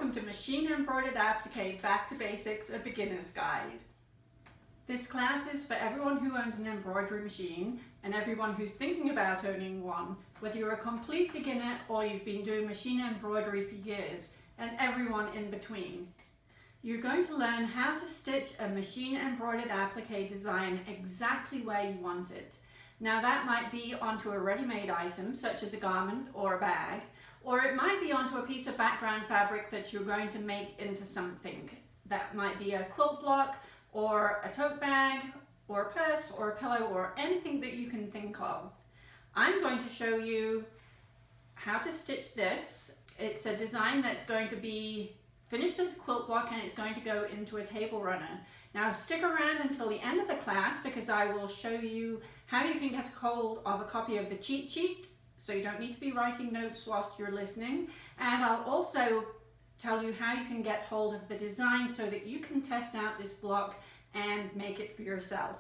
welcome to Machine Embroidered Appliqué Back to Basics, a Beginner's Guide. This class is for everyone who owns an embroidery machine and everyone who's thinking about owning one, whether you're a complete beginner or you've been doing machine embroidery for years, and everyone in between. You're going to learn how to stitch a machine embroidered applique design exactly where you want it. Now that might be onto a ready-made item such as a garment or a bag, or it might be onto a piece of background fabric that you're going to make into something. That might be a quilt block or a tote bag or a purse or a pillow or anything that you can think of. I'm going to show you how to stitch this. It's a design that's going to be finished as a quilt block and it's going to go into a table runner. Now stick around until the end of the class because I will show you how you can get a hold of a copy of the cheat sheet so you don't need to be writing notes whilst you're listening, and I'll also tell you how you can get hold of the design so that you can test out this block and make it for yourself.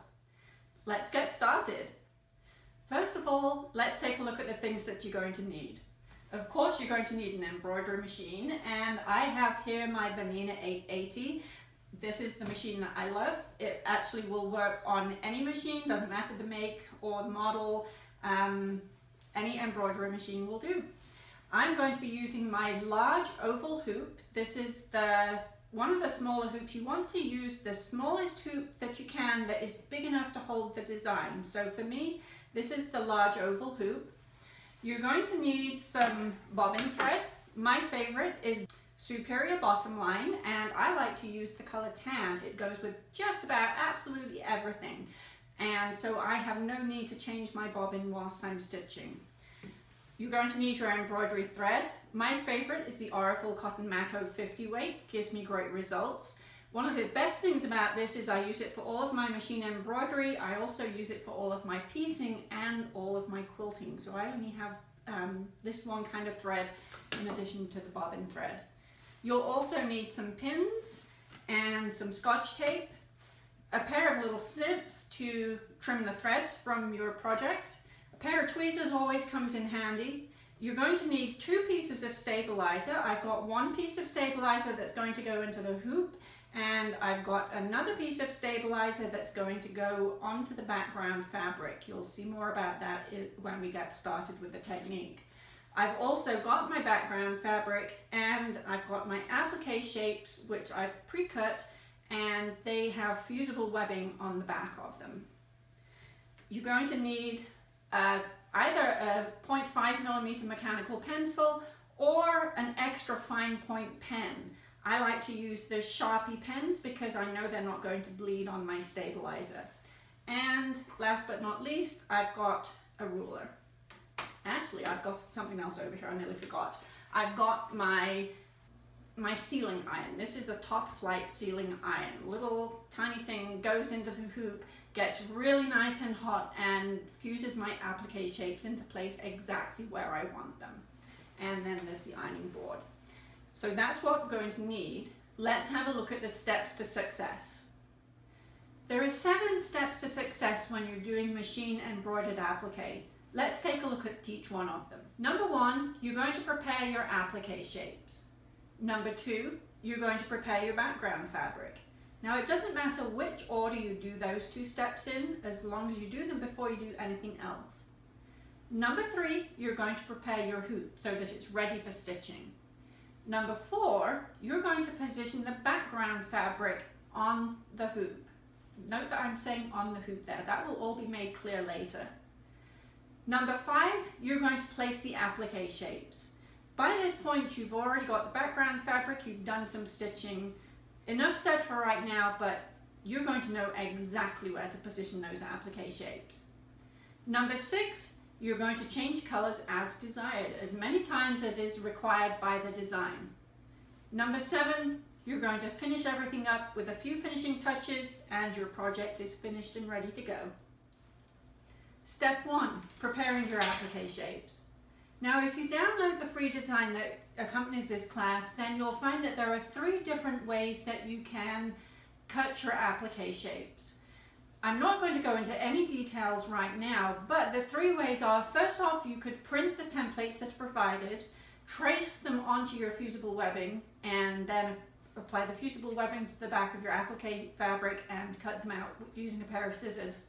Let's get started. First of all, let's take a look at the things that you're going to need. Of course, you're going to need an embroidery machine, and I have here my Bernina 880. This is the machine that I love. It actually will work on any machine, doesn't matter the make or the model. Any embroidery machine will do. I'm going to be using my large oval hoop. This is one of the smaller hoops. You want to use the smallest hoop that you can that is big enough to hold the design. So for me, this is the large oval hoop. You're going to need some bobbin thread. My favorite is Superior Bottom Line, and I like to use the color tan. It goes with just about absolutely everything. And so I have no need to change my bobbin whilst I'm stitching. You're going to need your embroidery thread. My favorite is the Aurifil Cotton Mako 50 weight, gives me great results. One of the best things about this is I use it for all of my machine embroidery. I also use it for all of my piecing and all of my quilting. So I only have this one kind of thread in addition to the bobbin thread. You'll also need some pins and some Scotch tape, a pair of little snips to trim the threads from your project. A pair of tweezers always comes in handy. You're going to need 2 pieces of stabilizer. I've got one piece of stabilizer that's going to go into the hoop, and I've got another piece of stabilizer that's going to go onto the background fabric. You'll see more about that when we get started with the technique. I've also got my background fabric and I've got my applique shapes, which I've pre-cut, and they have fusible webbing on the back of them. You're going to need either a 0.5mm mechanical pencil or an extra fine point pen. I like to use the Sharpie pens because I know they're not going to bleed on my stabilizer. And last but not least, I've got a ruler. Actually, I've got something else over here, I nearly forgot. I've got my sealing iron. This is a top flight sealing iron. Little tiny thing goes into the hoop, gets really nice and hot, and fuses my applique shapes into place exactly where I want them. And then there's the ironing board. So that's what we're going to need. Let's have a look at the steps to success. There are 7 steps to success when you're doing machine embroidered applique. Let's take a look at each one of them. Number 1, you're going to prepare your applique shapes. Number 2, you're going to prepare your background fabric. Now it doesn't matter which order you do those 2 steps in, as long as you do them before you do anything else. Number 3, you're going to prepare your hoop so that it's ready for stitching. Number 4, you're going to position the background fabric on the hoop. Note that I'm saying on the hoop there. That will all be made clear later. Number 5, you're going to place the applique shapes. By this point, you've already got the background fabric, you've done some stitching. Enough said for right now, but you're going to know exactly where to position those applique shapes. Number 6, you're going to change colors as desired, as many times as is required by the design. Number 7, you're going to finish everything up with a few finishing touches and your project is finished and ready to go. Step 1, preparing your applique shapes. Now if you download the free design that accompanies this class, then you'll find that there are 3 different ways that you can cut your applique shapes. I'm not going to go into any details right now, but the 3 ways are, first off, you could print the templates that's provided, trace them onto your fusible webbing, and then apply the fusible webbing to the back of your applique fabric and cut them out using a pair of scissors.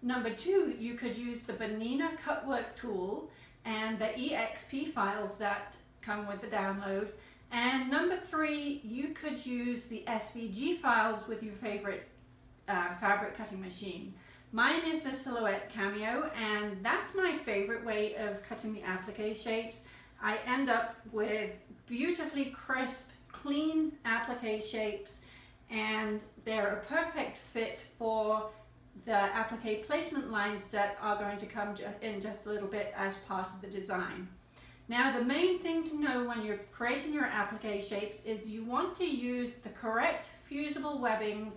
Number 2, you could use the Bonina cutwork tool and the EXP files that come with the download. And number 3, you could use the SVG files with your favorite fabric cutting machine. Mine is the Silhouette Cameo, and that's my favorite way of cutting the applique shapes. I end up with beautifully crisp, clean applique shapes, and they're a perfect fit for the applique placement lines that are going to come in just a little bit as part of the design. Now, the main thing to know when you're creating your applique shapes is you want to use the correct fusible webbing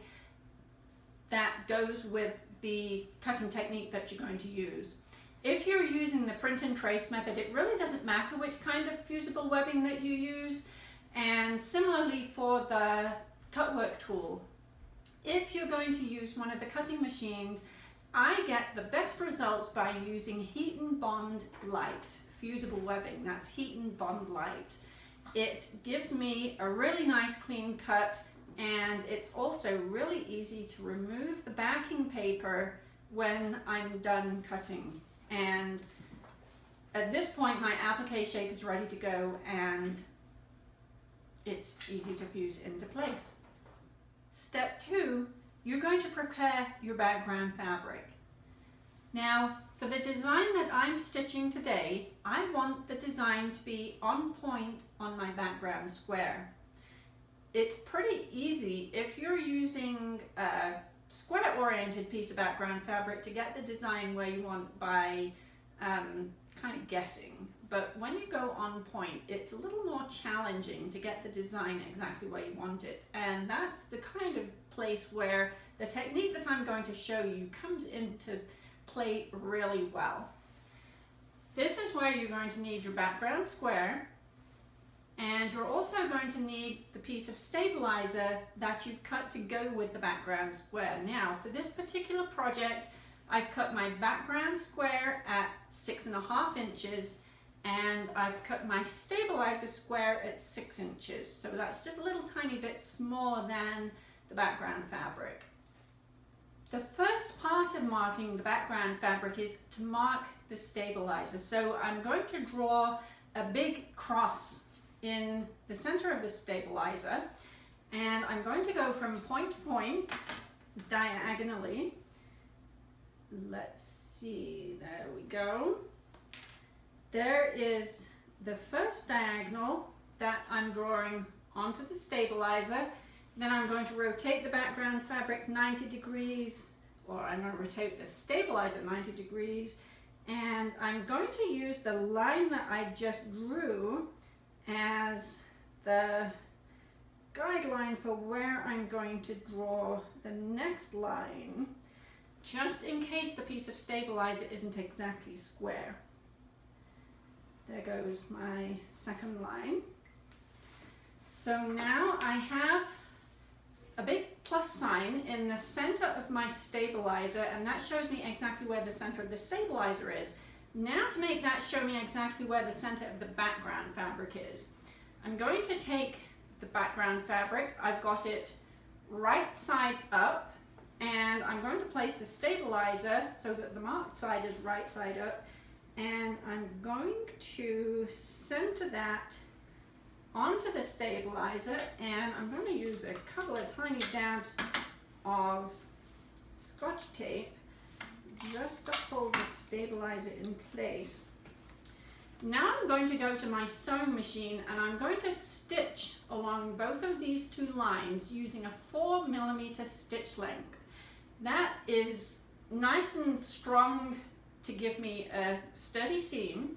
that goes with the cutting technique that you're going to use. If you're using the print and trace method, it really doesn't matter which kind of fusible webbing that you use. And similarly for the cutwork tool, if you're going to use one of the cutting machines, I get the best results by using Heat and Bond Lite fusible webbing. That's Heat and Bond Lite. It gives me a really nice clean cut, and it's also really easy to remove the backing paper when I'm done cutting. And at this point, my applique shape is ready to go, and it's easy to fuse into place. Step 2, you're going to prepare your background fabric. Now, for the design that I'm stitching today, I want the design to be on point on my background square. It's pretty easy if you're using a square-oriented piece of background fabric to get the design where you want by kind of guessing. But when you go on point, it's a little more challenging to get the design exactly where you want it. And that's the kind of place where the technique that I'm going to show you comes into play really well. This is where you're going to need your background square, and you're also going to need the piece of stabilizer that you've cut to go with the background square. Now, for this particular project, I've cut my background square at 6.5 inches, and I've cut my stabilizer square at 6 inches. So that's just a little tiny bit smaller than the background fabric. The first part of marking the background fabric is to mark the stabilizer. So I'm going to draw a big cross in the center of the stabilizer, and I'm going to go from point to point diagonally. Let's see, there we go. There is the first diagonal that I'm drawing onto the stabilizer. Then I'm going to rotate the background fabric 90 degrees, or I'm going to rotate the stabilizer 90 degrees, and I'm going to use the line that I just drew as the guideline for where I'm going to draw the next line, just in case the piece of stabilizer isn't exactly square. There goes my second line. So now I have a big plus sign in the center of my stabilizer, and that shows me exactly where the center of the stabilizer is. Now, to make that show me exactly where the center of the background fabric is, I'm going to take the background fabric, I've got it right side up, and I'm going to place the stabilizer so that the marked side is right side up, and I'm going to center that onto the stabilizer, and I'm going to use a couple of tiny dabs of Scotch tape just to hold the stabilizer in place. Now I'm going to go to my sewing machine, and I'm going to stitch along both of these two lines using a 4mm stitch length. That is nice and strong to give me a sturdy seam,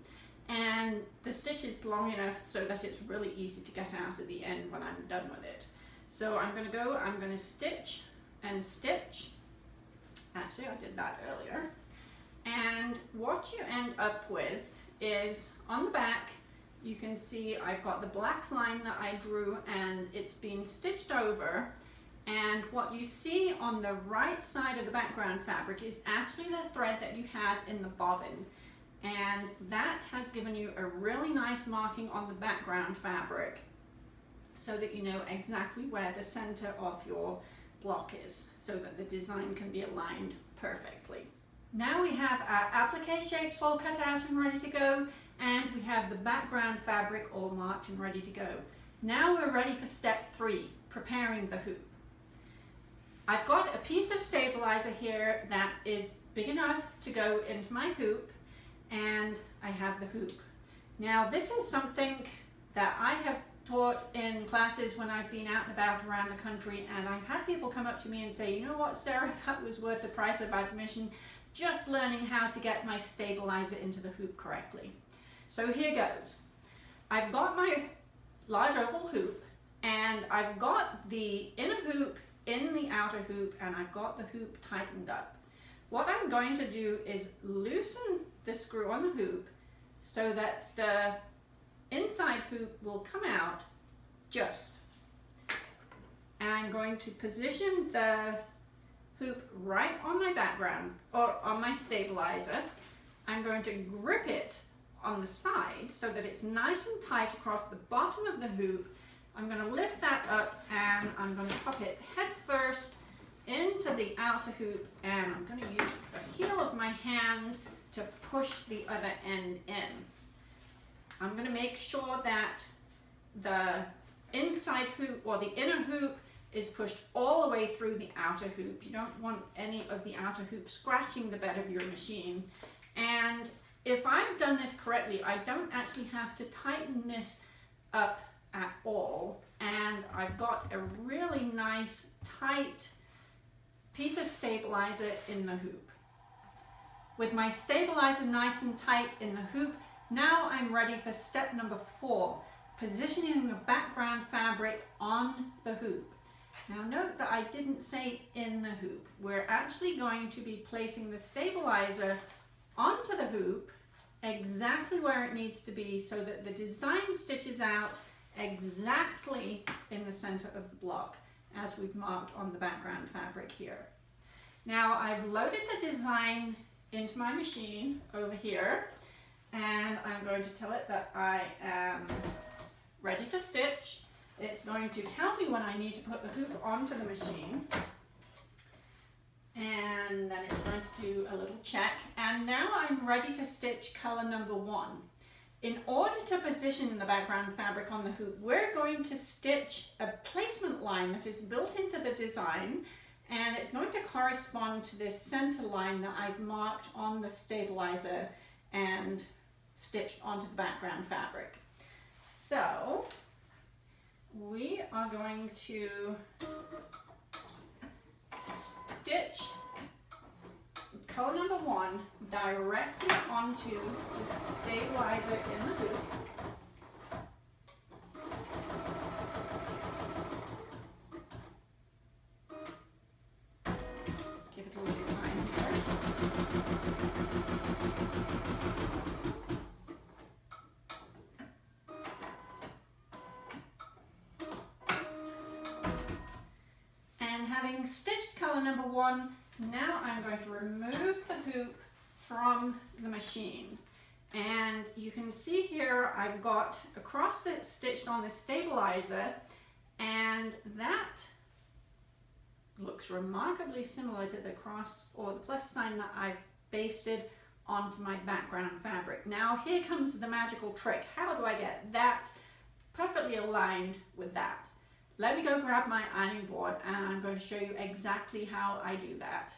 and the stitch is long enough so that it's really easy to get out at the end when I'm done with it. So I'm going to stitch and stitch. Actually, I did that earlier. And what you end up with is, on the back, you can see I've got the black line that I drew, and it's been stitched over. And what you see on the right side of the background fabric is actually the thread that you had in the bobbin. and that has given you a really nice marking on the background fabric so that you know exactly where the center of your block is, so that the design can be aligned perfectly. Now we have our applique shapes all cut out and ready to go, and we have the background fabric all marked and ready to go. Now we're ready for step 3, preparing the hoop. I've got a piece of stabilizer here that is big enough to go into my hoop, and I have the hoop. Now this is something that I have taught in classes when I've been out and about around the country, and I've had people come up to me and say, you know what, Sarah, that was worth the price of admission, just learning how to get my stabilizer into the hoop correctly. So here goes. I've got my large oval hoop, and I've got the inner hoop in the outer hoop, and I've got the hoop tightened up. What I'm going to do is loosen the screw on the hoop so that the inside hoop will come out just. And I'm going to position the hoop right on my background, or on my stabilizer. I'm going to grip it on the side so that it's nice and tight across the bottom of the hoop. I'm going to lift that up, and I'm going to pop it head first into the outer hoop, and I'm going to use the heel of my hand to push the other end in. I'm going to make sure that the inside hoop, or the inner hoop, is pushed all the way through the outer hoop. You don't want any of the outer hoop scratching the bed of your machine. And if I've done this correctly, I don't actually have to tighten this up at all. And I've got a really nice tight piece of stabilizer in the hoop. With my stabilizer nice and tight in the hoop, now I'm ready for step number 4, positioning the background fabric on the hoop. Now note that I didn't say in the hoop. We're actually going to be placing the stabilizer onto the hoop exactly where it needs to be, so that the design stitches out exactly in the center of the block, as we've marked on the background fabric here. Now I've loaded the design into my machine over here, and I'm going to tell it that I am ready to stitch. It's going to tell me when I need to put the hoop onto the machine, and then it's going to do a little check. And now I'm ready to stitch color number 1. In order to position the background fabric on the hoop, we're going to stitch a placement line that is built into the design, and it's going to correspond to this center line that I've marked on the stabilizer and stitched onto the background fabric. So we are going to stitch color number 1 directly onto the stabilizer in the hoop. Give it a little time here. And having stitched color number 1, now I'm going to remove the hoop from the machine. And you can see here I've got a cross that's stitched on the stabilizer, and that looks remarkably similar to the cross or the plus sign that I've basted onto my background fabric. Now here comes the magical trick. How do I get that perfectly aligned with that? Let me go grab my ironing board, and I'm going to show you exactly how I do that.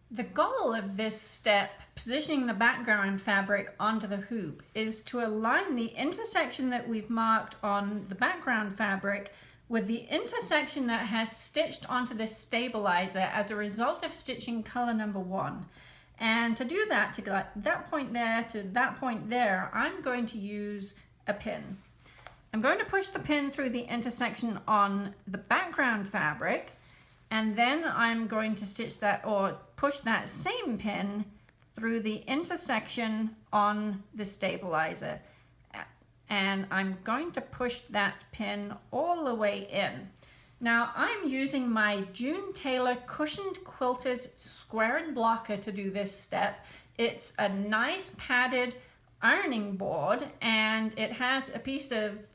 The goal of this step, positioning the background fabric onto the hoop, is to align the intersection that we've marked on the background fabric with the intersection that has stitched onto the stabilizer as a result of stitching color number 1. And to do that, to get that point there to that point there, I'm going to use a pin. I'm going to push the pin through the intersection on the background fabric, and then I'm going to stitch that, or push that same pin through the intersection on the stabilizer. And I'm going to push that pin all the way in. Now I'm using my Tailor cushioned quilters square and blocker to do this step. It's a nice padded ironing board, and it has a piece of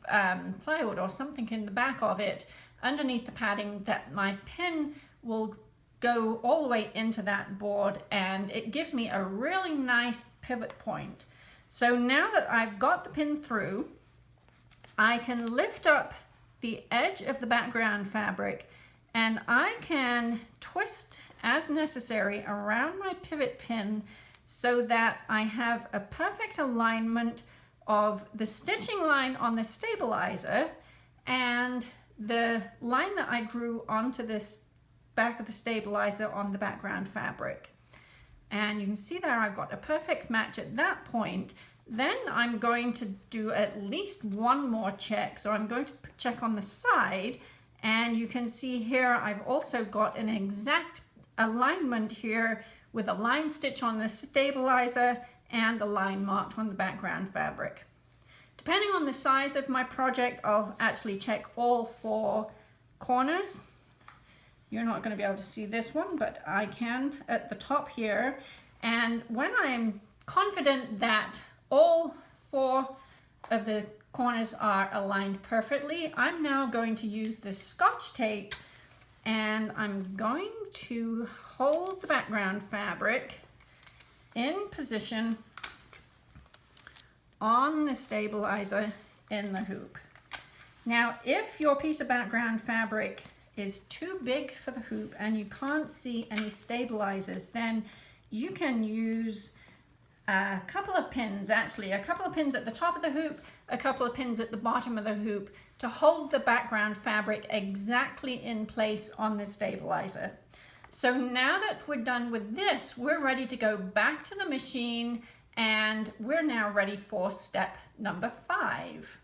plywood or something in the back of it underneath the padding that my pin will go all the way into that board, and it gives me a really nice pivot point. So now that I've got the pin through, I can lift up the edge of the background fabric and I can twist as necessary around my pivot pin so that I have a perfect alignment of the stitching line on the stabilizer and the line that I drew onto this back of the stabilizer on the background fabric. And you can see there I've got a perfect match at that point. Then I'm going to do at least one more check. So I'm going to check on the side, and you can see here I've also got an exact alignment here with a line stitch on the stabilizer and a line marked on the background fabric. Depending on the size of my project, I'll actually check all 4 corners. You're not going to be able to see this one, but I can at the top here. And when I'm confident that all 4 of the corners are aligned perfectly, I'm now going to use this Scotch tape, and I'm going to hold the background fabric in position on the stabilizer in the hoop. Now, if your piece of background fabric is too big for the hoop and you can't see any stabilizers, then you can use a couple of pins, actually a couple of pins at the top of the hoop, a couple of pins at the bottom of the hoop to hold the background fabric exactly in place on the stabilizer. So now that we're done with this, we're ready to go back to the machine, and we're now ready for step number 5.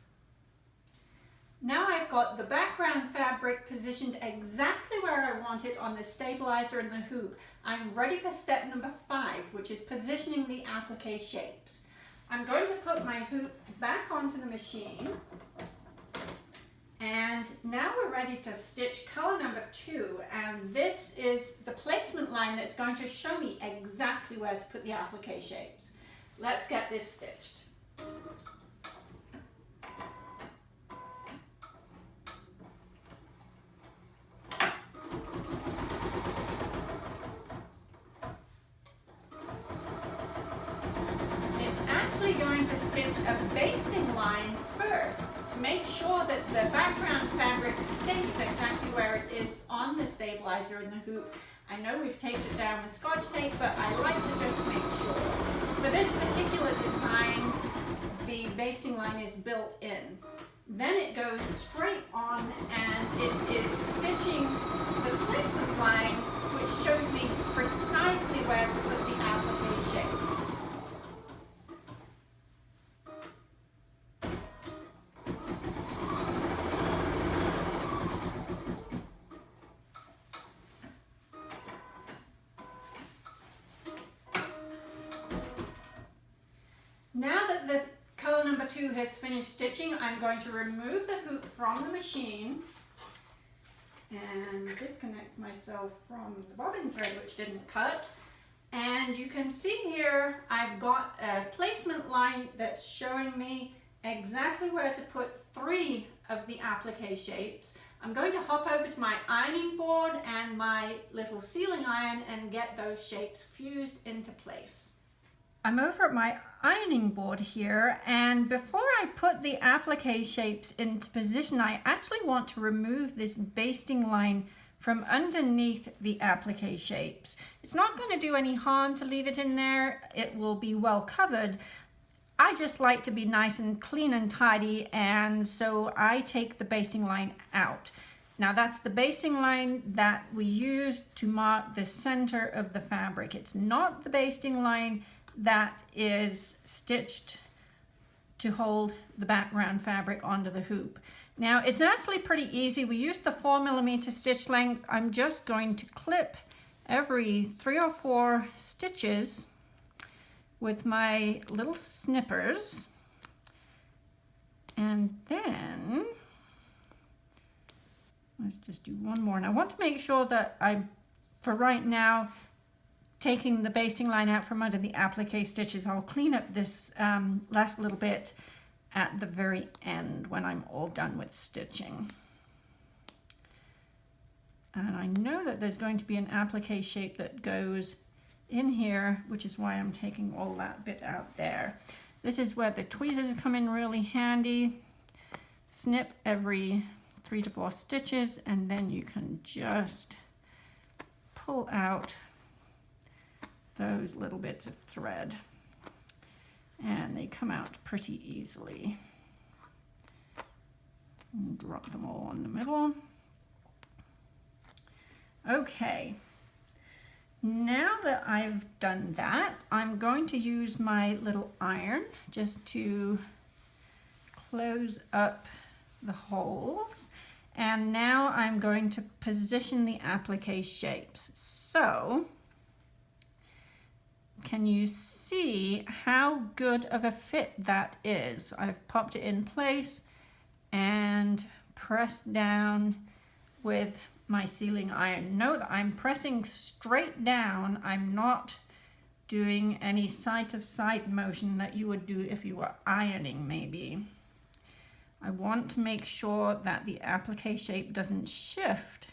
Now I've got the background fabric positioned exactly where I want it on the stabilizer and the hoop. I'm ready for step number 5, which is positioning the applique shapes. I'm going to put my hoop back onto the machine, and now we're ready to stitch color number 2, and this is the placement line that's going to show me exactly where to put the applique shapes. Let's get this stitched. Going to stitch a basting line first to make sure that the background fabric stays exactly where it is on the stabilizer in the hoop. I know we've taped it down with Scotch tape, but I like to just make sure. For this particular design, the basting line is built in. Then it goes straight on, and it is stitching the placement line, which shows me precisely where to put the applique shapes. Now that the color number 2 has finished stitching, I'm going to remove the hoop from the machine and disconnect myself from the bobbin thread, which didn't cut. And you can see here I've got a placement line that's showing me exactly where to put 3 of the applique shapes. I'm going to hop over to my ironing board and my little sealing iron and get those shapes fused into place. I'm over at my ironing board here, and before I put the applique shapes into position, I actually want to remove this basting line from underneath the applique shapes. It's not going to do any harm to leave it in there. It will be well covered. I just like to be nice and clean and tidy, and so I take the basting line out. Now that's the basting line that we used to mark the center of the fabric. It's not the basting line that is stitched to hold the background fabric onto the hoop. Now it's actually pretty easy. We used the 4mm stitch length. I'm just going to clip every 3 or 4 stitches with my little snippers, and then let's just do one more. And I want to make sure that for right now, taking the basting line out from under the applique stitches. I'll clean up this last little bit at the very end when I'm all done with stitching. And I know that there's going to be an applique shape that goes in here, which is why I'm taking all that bit out there. This is where the tweezers come in really handy. Snip every 3 to 4 stitches, and then you can just pull out those little bits of thread, and they come out pretty easily. And drop them all in the middle. Okay, now that I've done that, I'm going to use my little iron just to close up the holes, and now I'm going to position the applique shapes. So can you see how good of a fit that is? I've popped it in place and pressed down with my sealing iron. Note that I'm pressing straight down. I'm not doing any side to side motion that you would do if you were ironing maybe. I want to make sure that the applique shape doesn't shift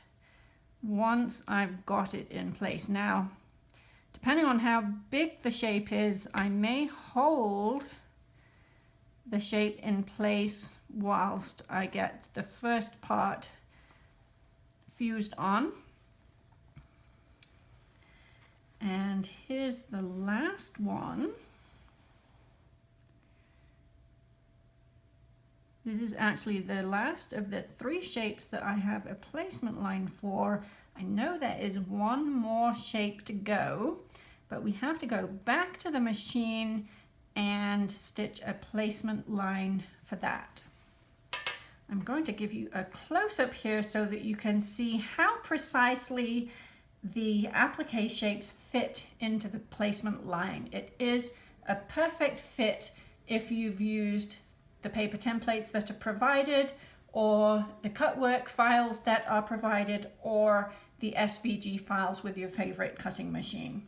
once I've got it in place. Now, depending on how big the shape is, I may hold the shape in place whilst I get the first part fused on. And here's the last one. This is actually the last of the 3 shapes that I have a placement line for. I know there is one more shape to go, but we have to go back to the machine and stitch a placement line for that. I'm going to give you a close-up here so that you can see how precisely the applique shapes fit into the placement line. It is a perfect fit if you've used the paper templates that are provided, or the cut work files that are provided, or the SVG files with your favorite cutting machine.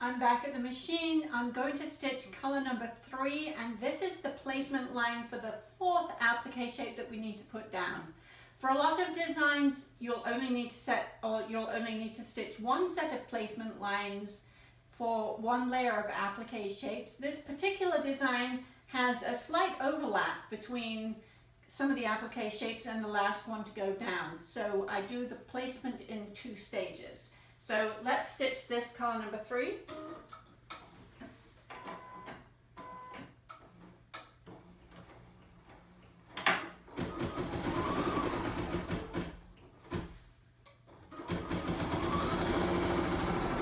I'm back at the machine. I'm going to stitch color number 3, and this is the placement line for the 4th applique shape that we need to put down. For a lot of designs, you'll only need to stitch 1 set of placement lines for 1 layer of applique shapes. This particular design has a slight overlap between some of the applique shapes and the last one to go down. So I do the placement in 2 stages. So let's stitch this color number 3.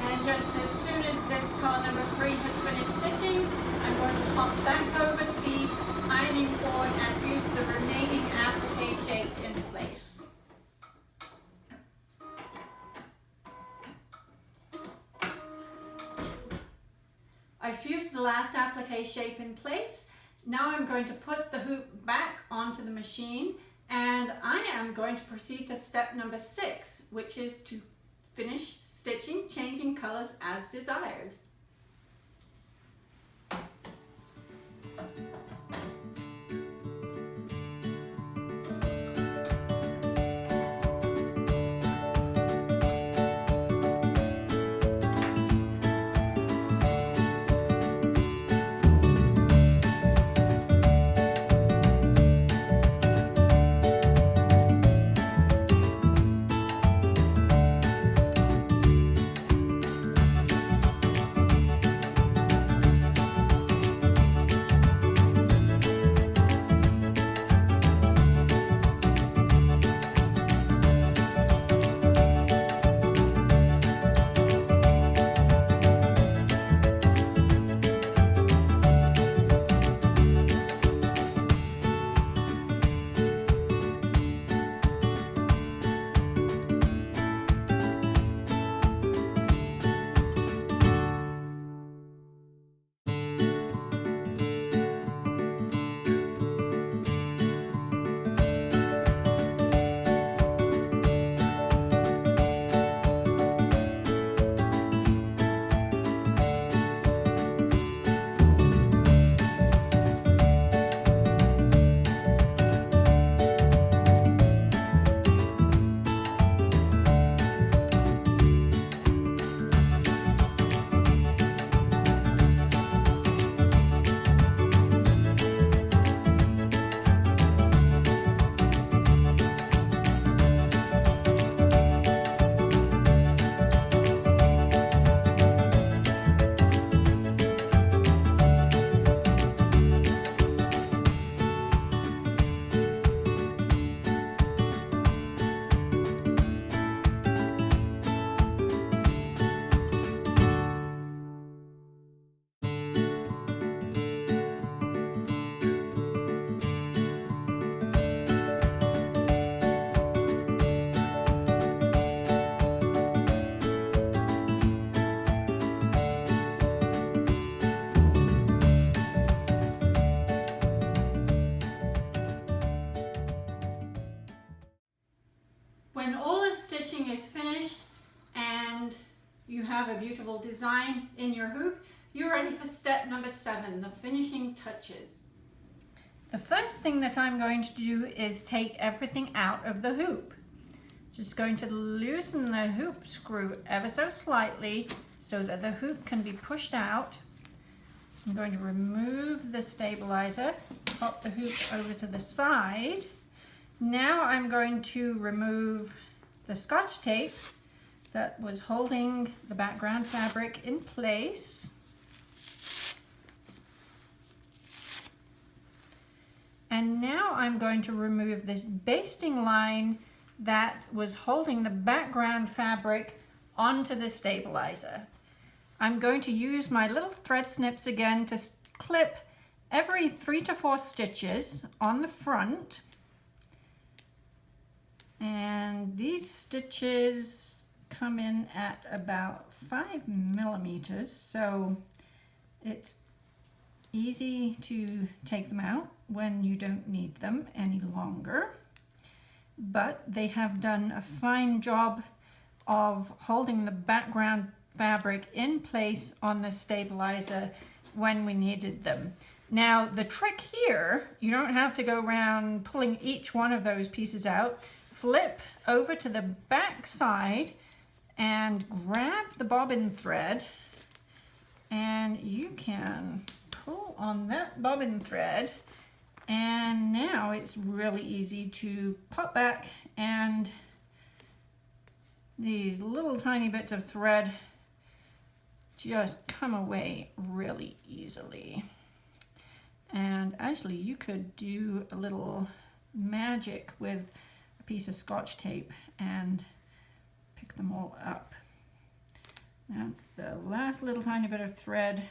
And just as soon as this color number 3 has finished stitching, I'm going to pop back over to the ironing board and fuse the remaining applique shape in place. I fused the last applique shape in place. Now I'm going to put the hoop back onto the machine, and I am going to proceed to step number 6, which is to finish stitching, changing colors as desired. When all the stitching is finished and you have a beautiful design in your hoop, you're ready for step number 7, the finishing touches. The first thing that I'm going to do is take everything out of the hoop. Just going to loosen the hoop screw ever so slightly so that the hoop can be pushed out. I'm going to remove the stabilizer, pop the hoop over to the side. Now I'm going to remove the Scotch tape that was holding the background fabric in place. And now I'm going to remove this basting line that was holding the background fabric onto the stabilizer. I'm going to use my little thread snips again to clip every 3 to 4 stitches on the front. And these stitches come in at about 5 millimeters, so it's easy to take them out when you don't need them any longer. But they have done a fine job of holding the background fabric in place on the stabilizer when we needed them. Now the trick here, you don't have to go around pulling each one of those pieces out. Flip over to the back side and grab the bobbin thread, and you can pull on that bobbin thread, and now it's really easy to pop back and these little tiny bits of thread just come away really easily. And actually you could do a little magic with a piece of Scotch tape and pick them all up. That's the last little tiny bit of thread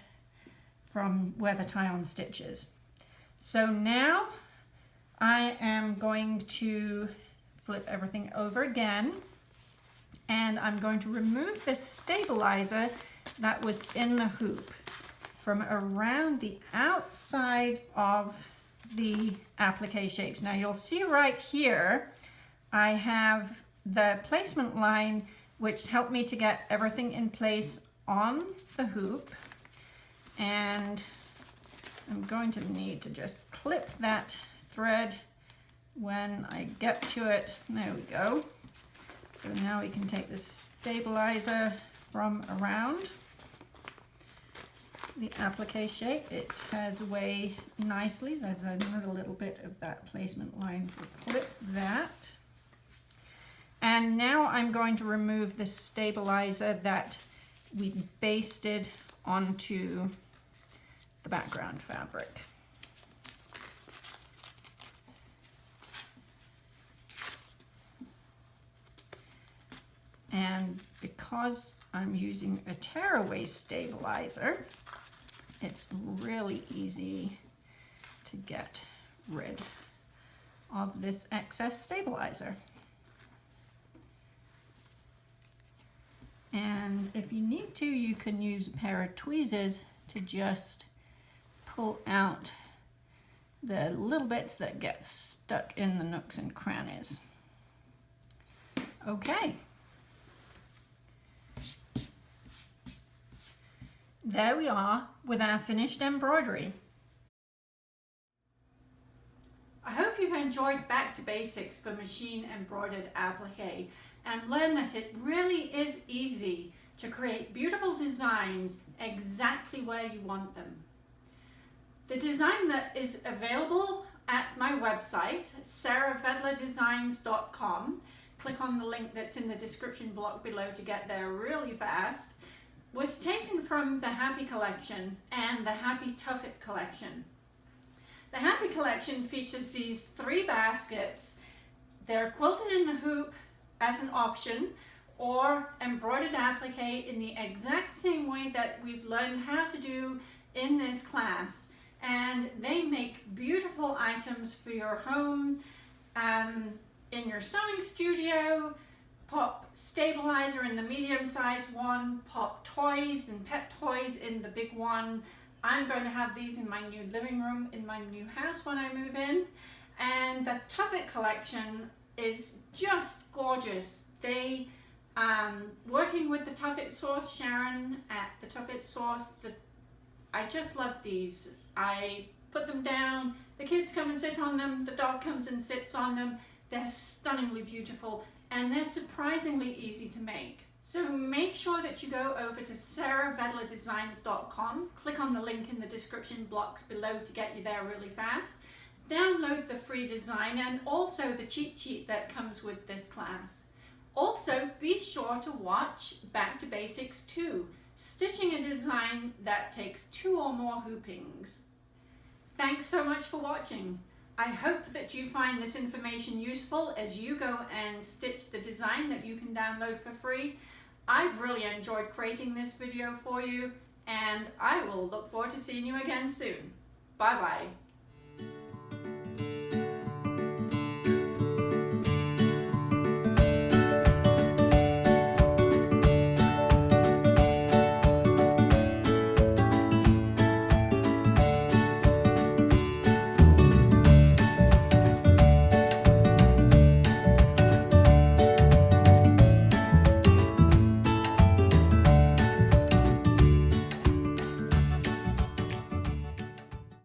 from where the tie-on stitch is. So now I am going to flip everything over again, and I'm going to remove this stabilizer that was in the hoop from around the outside of the applique shapes. Now you'll see right here I have the placement line which helped me to get everything in place on the hoop, and I'm going to need to just clip that thread when I get to it. There we go. So now we can take the stabilizer from around the applique shape. It tears away nicely. There's another little bit of that placement line. So clip that. And now I'm going to remove the stabilizer that we basted onto the background fabric. And because I'm using a tearaway stabilizer, it's really easy to get rid of this excess stabilizer. And if you need to, you can use a pair of tweezers to just pull out the little bits that get stuck in the nooks and crannies. Okay. There we are with our finished embroidery. I hope you've enjoyed Back to Basics for Machine Embroidered Applique and learned that it really is easy to create beautiful designs exactly where you want them. The design that is available at my website, sarahvedlerdesigns.com, click on the link that's in the description block below to get there really fast, was taken from the Happy Collection and the Happy Tuffet Collection. The Happy Collection features these 3 baskets. They're quilted in the hoop as an option, or embroidered applique in the exact same way that we've learned how to do in this class. And they make beautiful items for your home, in your sewing studio. Pop stabilizer in the medium-sized one, pop toys and pet toys in the big one. I'm going to have these in my new living room in my new house when I move in. And the Tuffet collection is just gorgeous. They, working with the Tuffet Source, Sharon at the Tuffet Source, I just love these. I put them down, the kids come and sit on them, the dog comes and sits on them. They're stunningly beautiful and they're surprisingly easy to make. So make sure that you go over to sarahvedlerdesigns.com, click on the link in the description blocks below to get you there really fast. Download the free design and also the cheat sheet that comes with this class. Also, be sure to watch Back to Basics 2, stitching a design that takes 2 or more hoopings. Thanks so much for watching. I hope that you find this information useful as you go and stitch the design that you can download for free. I've really enjoyed creating this video for you, and I will look forward to seeing you again soon. Bye bye.